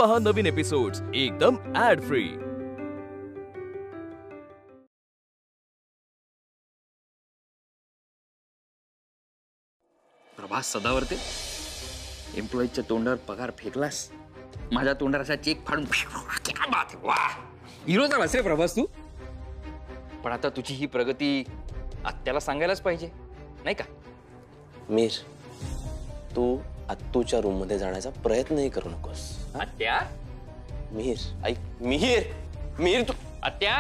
पहा नवीन एपिसोड्स एकदम add free. Prabhas Sadavarte, एम्प्लॉईच्या तोंडावर पगार फेकलास, माझ्या तोंडावर असा चेक फाडून क्या बात आहे, वाह हिरो झालास रे प्रभास तू। पण आता तुझी ही प्रगती आत्याला सांगायलाच पाहिजे नाही का? मीर, तू आत्तूच्या रूम मध्ये जाण्याचा प्रयत्नही करू नकोस। आत्या? मीर ऐक, मीर मीर तू आत्या,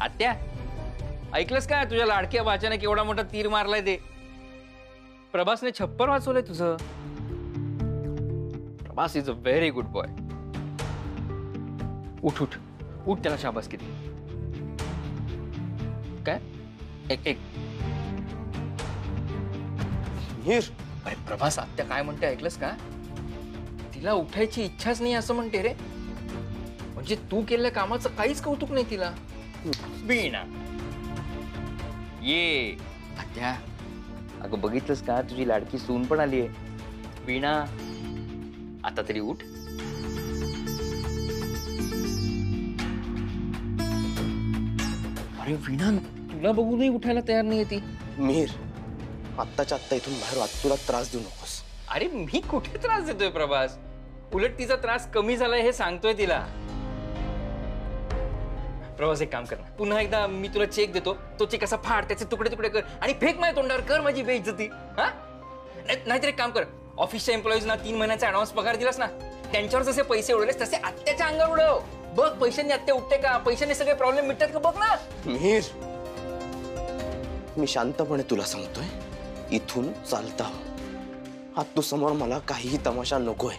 आत्या ऐकलंस का? तुझ्या लाडक्या वाच्याने केवढा मोठा तीर मारलाय ते। प्रभासने छप्पर वाचवलंय तुझं। Prabhas is a very good boy. उठ उठ उठ, त्याला शाबास किती काय? एक एक मीर, अरे प्रभास, आत्या काय म्हणते ऐकलंस का? तिला उठायची इच्छाच नाही असं म्हणते रे। म्हणजे तू केलेल्या कामाचं काहीच कौतुक नाही तिला। बीना ये आत्या, अगं बघितलंस का, तुझी लाडकी सून पण आली आहे। वीणा, आता तरी उठ। अरे वीणा, तुला बघूनही उठायला तयार नाही ती। मीर, आत्ताच्या आत्ता इथून बाहेर आत्तूला त्रास देऊ नकोस। अरे मी कुठे त्रास देतोय प्रभास? उलट तिचा त्रास कमी झालाय हे सांगतोय तिला। प्रभास, एक काम कर ना, पुन्हा एकदा मी तुला चेक देतो, तो चेक असा फाड, त्याचे तुकडे तुकडे कर आणि फेक माझ्या तोंडावर, कर माझी बेइज्जती। हा नाहीतर एक काम कर, ऑफिसच्या एम्प्लॉईजना 3 महिन्याचा ऍडव्हान्स पगार दिलास ना, त्यांच्यावर जसे पैसे उडवलेस तसे आत्याच्या अंगावर उडव। बघ पैशांनी आत्या उठते का, पैशाने सगळे प्रॉब्लेम मिटतात का, बघ ना। मीर, मी शांतपणे तुला सांगतोय, इथून चालता आत्तू समोर मला काहीही तमाशा नकोय।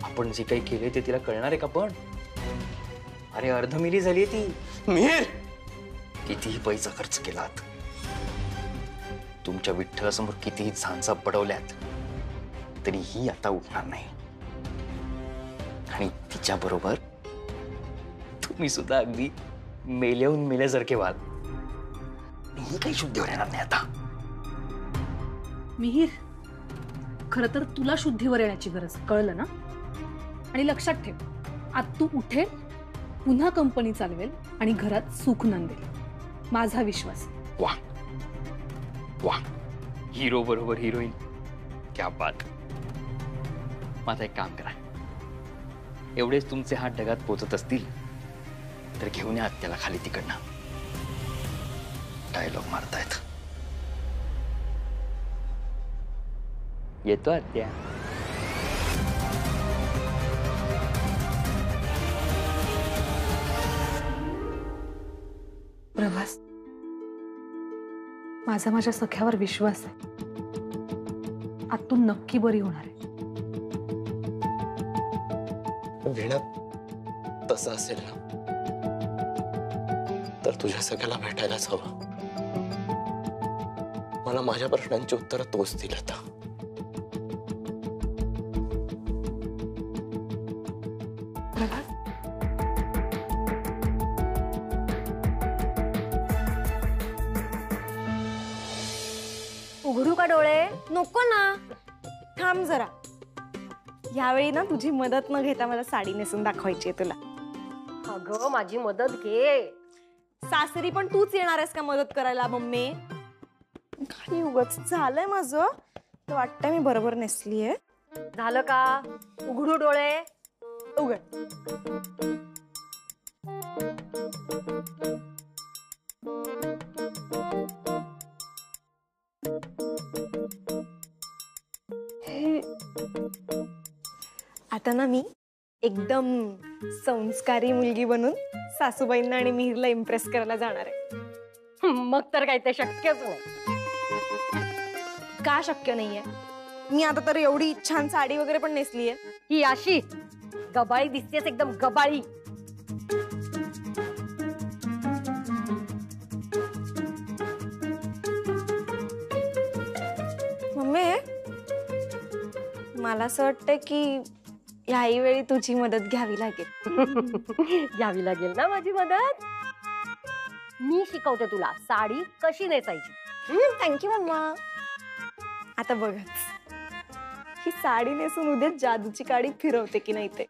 आपण जे काही केले ते तिला कळणार आहे का? पण अरे अर्धमिली झाली ती। मीर, कितीही पैसा खर्च केलात, तुमच्या विठ्ठलासमोर कितीही झांसा पडवल्यात, तरी ही आता उठणार नाही। आणि तिच्या बरोबर तुम्ही सुद्धा अगदी मेल्याहून मेल्यासारखे व्हाल। ही काही शुद्धीवर येणार नाही आता। मिहीर, खरं तर तुला शुद्धीवर येण्याची गरज, कळलं ना? आणि लक्षात ठेव, आत्तू उठेल, पुन्हा कंपनी चालवेल आणि घरात सुख नांदेल, माझा विश्वास। वाह वाह, हिरो बरोबर हिरोईन, क्या बात। माझा एक काम करा, एवढेच तुमचे हात ढगात पोचत असतील तर घेऊन या आत्याला खाली तिकडनं। डायलॉग मारतायत। येतो आत्या। प्रभास, माझ्या सख्यावर विश्वास आहे, आत्तू नक्की बरी होणार आहे। वीणा, तसं असेल ना तर तुझ्या सगळ्याला भेटायलाच हवं। मला माझ्या प्रश्नांची उत्तर तोच दिलं आता। प्रभास, उघडू का डोळे? नको ना, थांब जरा। यावेळी ना तुझी मदत न घेता मला साडी नेसून दाखवायची आहे तुला। अगं माझी मदत घे। सासरी पण तूच येणार आहेस का मदत करायला मम्मी? काही उगाच झालंय माझं, तर वाटतंय मी बरोबर नेसलीये। झालं का? उघडू डोळे। उघड। आता ना मी एकदम संस्कारी मुलगी बनून सासूबाईंना आणि मिहीरला इम्प्रेस करायला जाणार आहे। मग तर काय ते शक्यच नाही। का शक्य नाहीये? मी आता तर एवढी छान साडी वगैरे पण नेसलीये। ही अशी गबाळी दिसतेस, एकदम गबाळी। मम्मी, मला असं वाटतं की याही वेळी तुझी मदत घ्यावी लागेल। घ्यावी लागेल ना माझी मदत? मी शिकवते तुला साडी कशी नेसायची। Thank you mamma. आता बघ, ही साडी नेसून उद्या जादूची काडी फिरवते की नाही ते.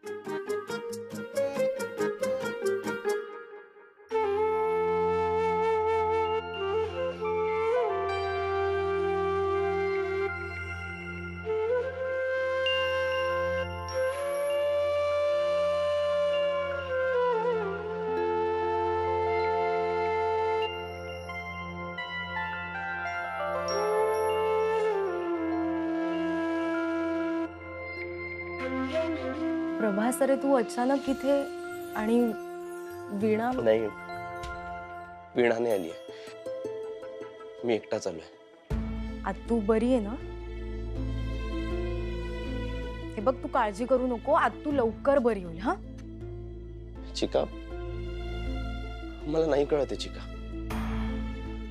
प्रभास, अरे तू अचानक इथे आणि वीणा? नाही, वीणा नाही आली आहे. मी एकटाच आलोय. आज तू बरी आहे ना? हे बघ, तू काळजी करू नको. आज तू लवकर बरी होईल. हा चिका, मला नाही कळत चिका.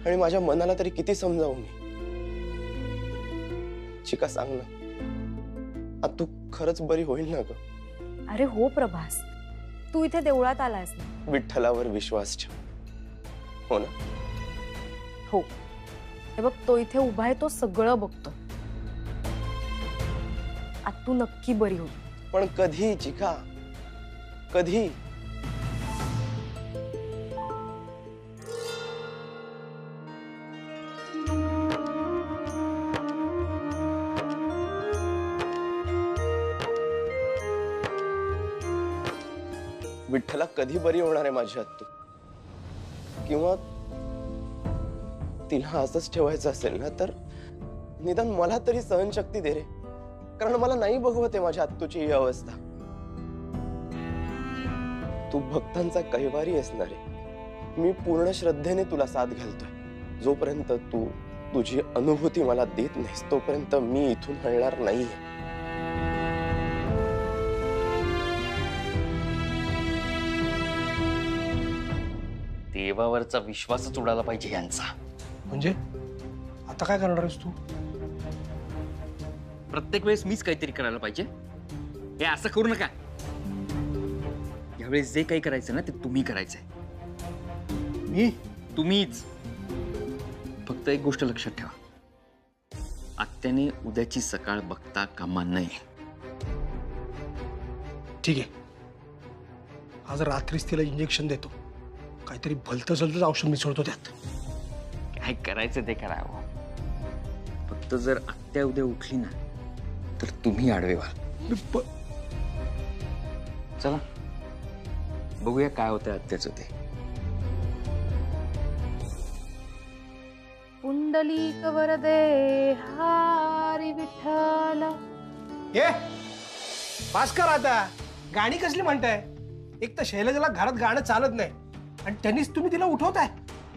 आणि माझ्या मनाला तरी किती समजावू मी. चिका सांग ना, आज तू खरंच बरी होईल ना ग? अरे हो प्रभास, तू इथे देवळात आलायस ना. विठ्ठलावर विश्वास ठेव. हो ना? हो. हे बघ, तो इथे उभा आहे, तो सगळं बघतो. आज तू नक्की बरी होईल. पण कधी चिका, कधी? विठ्ठला कधी बरी होणार आहे माझी आत्तू? किंवा तिला असंच ठेवायचं असेल ना, तर निदान मला तरी सहनशक्ती दे रे. कारण मला नाही बघवत आहे माझ्या आत्तूची ही अवस्था. तू भक्तांचा कैवारी असणार आहे. मी पूर्ण श्रद्धेने तुला साथ घालतोय. जोपर्यंत तू तुझी अनुभूती मला देत नाहीस, तोपर्यंत मी इथून हलणार नाहीये. देवावरचा विश्वासच उडाला पाहिजे यांचा. म्हणजे आता काय करणार आहेस तू? प्रत्येक वेळेस मीच काहीतरी करायला पाहिजे? हे असं करू नका. यावेळेस जे काही करायचं ना, ते तुम्ही करायचंय. मी? तुम्हीच. फक्त एक गोष्ट लक्षात ठेवा, आत्याने उद्याची सकाळ बघता कामा नये. ठीक आहे, आज रात्रीच तिला इंजेक्शन देतो. काहीतरी भलतं सलतं औषध मिसळतो त्यात. काय करायचं ते करावं. फक्त जर आत्या उद्या उठली ना, तर तुम्ही आडवे व्हाल. चला बघूया काय होतं आत्याचं ते. पुंडलिक वरदे हरी विठ्ठल. ये पास कर आता. गाणी कसली म्हणताय? एक तर शैलजाला घरात गाणं चालत नाही, आणि त्यांनीच तुम्ही तिला उठवताय.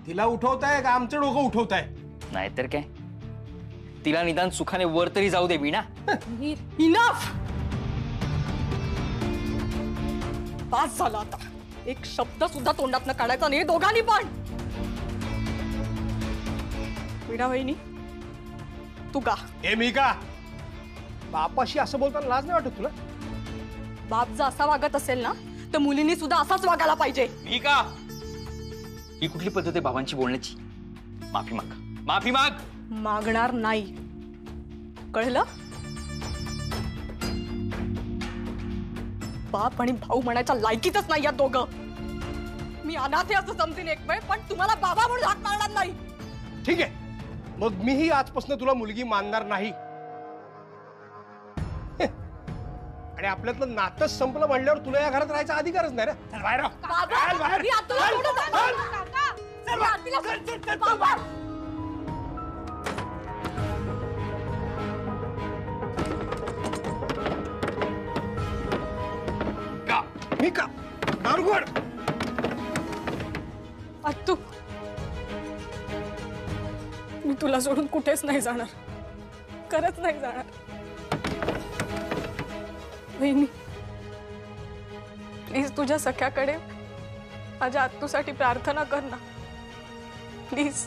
तिला उठवताय का आमचं डोकं उठवताय? नाहीतर काय, तिला निदान सुखाने वर तरी जाऊ दे वीणा. इनफ. पास झाला आता. एक शब्द सुद्धा तोंडातनं काढायचा नाही दोघांनी पण. वीणा वहिनी, तू गा. हे मी का? बापाशी असं बोलताना लाज नाही वाटत तुला? बाप जर असा वागत असेल ना, तर मुलींनी सुद्धा असाच वागायला पाहिजे. मी का? ही कुठली पद्धत आहे बाबांची बोलण्याची? माफी माग, माफी माग. मागणार नाही, कळलं? बाप आणि भाऊ म्हणायच्या लायकीतच नाही या दोघं. मी अनाथ आहे असं समजेन एक वेळ, पण तुम्हाला बाबा म्हणून हाक मारणार नाही. ठीक आहे, मग मीही आजपासून तुला मुलगी मानणार नाही. आणि आपल्यातलं नातंच संपलं म्हणल्यावर तुला या घरात राहायचा अधिकारच नाही रे. चल बाहेर. बाबा, चल बाहेर. मी आतूला चल. सोडून जाणार. चल. काका, चल. मी आतूला चल, चल, चल, चल, बाबा. मी का? दारुगोड. आत्तू, मी तुला सोडून कुठेच नाही जाणार. खरंच नाही जाणार. वहिनी, प्लीज तुझ्या सख्याकडे माझ्या आत्तूसाठी प्रार्थना कर ना, प्लीज.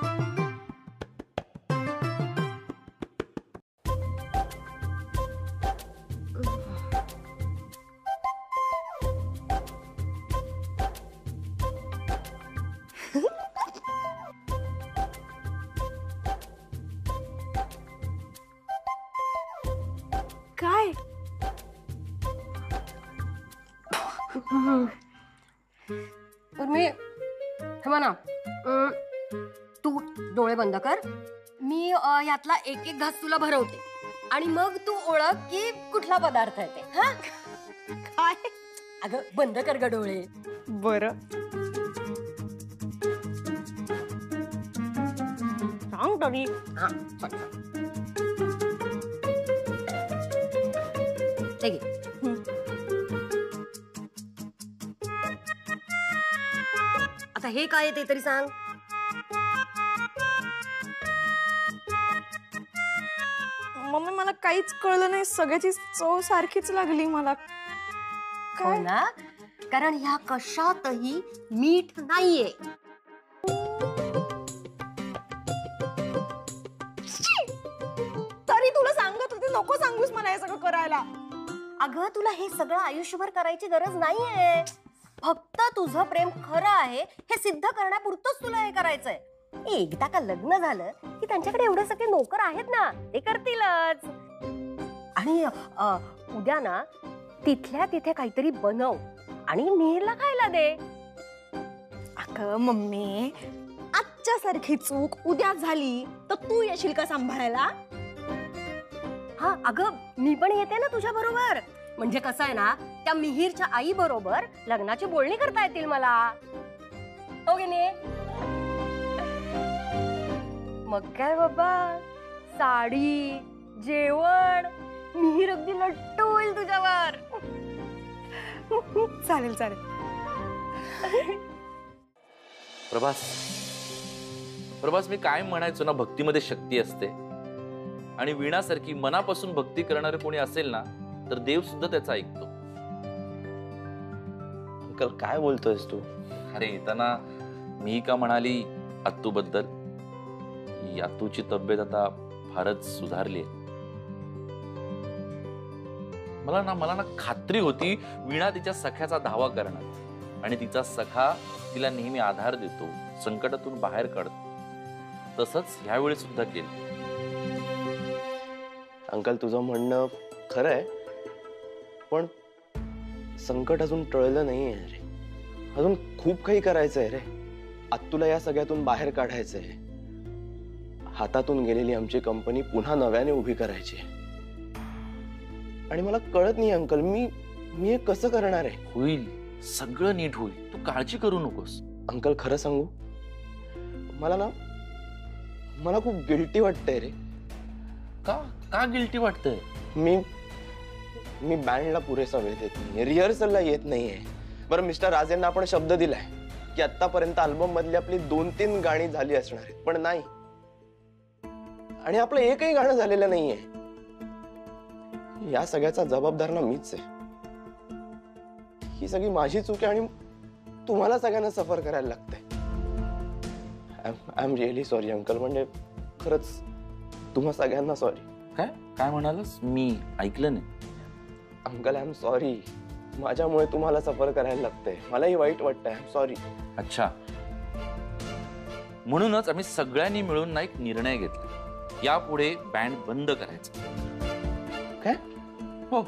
तर मी थांबा ना तू डोळे बंद कर मी यातला एक एक घास तुला भरवते आणि मग तू ओळख की कुठला पदार्थ आहे ते हा काय अगं बंद कर ग डोळे बरं सांग तरी हा सांग, सांग. हे घे. आता हे काय आहे ते तरी सांग मम्मी मला काहीच कळलं नाही सगळ्याची चव सारखीच लागली मला हो ना कारण ह्या कशातही मीठ नाहीये तरी तुला सांगत होते नको सांगूस मला हे सगळं करायला अगं तुला हे सगळं आयुष्यभर करायची गरज नाहीये फक्त तुझं प्रेम खरं आहे हे सिद्ध करण्यापुरतच तुला हे करायचंय एकदा का लग्न झालं की त्यांच्याकडे एवढे सगळे नोकर आहेत ना ते करतीलच आणि उद्या ना तिथल्या तिथे काहीतरी बनव आणि मिहिरला खायला दे अगं मम्मी आजच्या सारखी चूक उद्या झाली तर तू येशील का सांभाळायला हा अगं मी पण येते ना तुझ्या बरोबर म्हणजे कसं आहे ना त्या मिहिरच्या आई बरोबर लग्नाची बोलणी करता येतील मला हो की नाही मग काय बाबा साडी जेवण मिहिर अगदी लट्टू होईल तुझ्यावर चालेल चालेल प्रभास मी काय म्हणायचो ना भक्तीमध्ये शक्ती असते आणि वीणासारखी मनापासून भक्ती करणारे कोणी असेल ना तर देव सुद्धा त्याचा ऐकतो. अंकल काय बोलतोयस तू? अरे येताना मी का म्हणाली अत्तू बद्दल यातूची तब्येत आता फारच सुधारली मला ना खात्री होती वीणा तिच्या सख्याचा धावा करणार आणि तिचा सखा तिला नेहमी आधार देतो संकटातून बाहेर काढतो तसंच ह्यावेळी सुद्धा केलं. अंकल तुझं म्हणणं खरं आहे पण संकट अजून टळलं नाहीये रे अजून खूप काही करायचंय रे आत्तूला या सगळ्यातून बाहेर काढायचंय हातातून गेलेली आमची कंपनी पुन्हा नव्याने उभी करायची आणि मला कळत नाही अंकल मी हे कसं करणार आहे. होईल सगळं नीट होईल तू काळजी करू नकोस. अंकल खरं सांगू मला खूप गिल्टी वाटतंय रे. का गिल्टी वाटतंय? मी बँडला पुरेसा वेळ देत नाहीये रिहर्सलला येत नाहीये. बरं मिस्टर राजेंना आपण शब्द दिलाय की आतापर्यंत अल्बम मधली आपली 2-3 गाणी झाली असणार आहेत पण नाही आणि आपलं एकही गाणं झालेलं नाहीये. या सगळ्याचा जबाबदार ना मीच आहे. ही सगळी माझी चूक आहे आणि तुम्हाला सगळ्यांना सफर करायला लागतंय. I am really sorry uncle म्हणजे खरंच तुम्हा सगळ्यांना सॉरी. काय म्हणालस मी ऐकलं नाही. अंकल आय एम सॉरी माझ्यामुळे तुम्हाला सफर करायला लागतंय मलाही वाईट वाटतंय. I am sorry. अच्छा म्हणूनच आम्ही सगळ्यांनी मिळून ना एक निर्णय घेतला यापुढे बँड बंद करायचा. काय? हो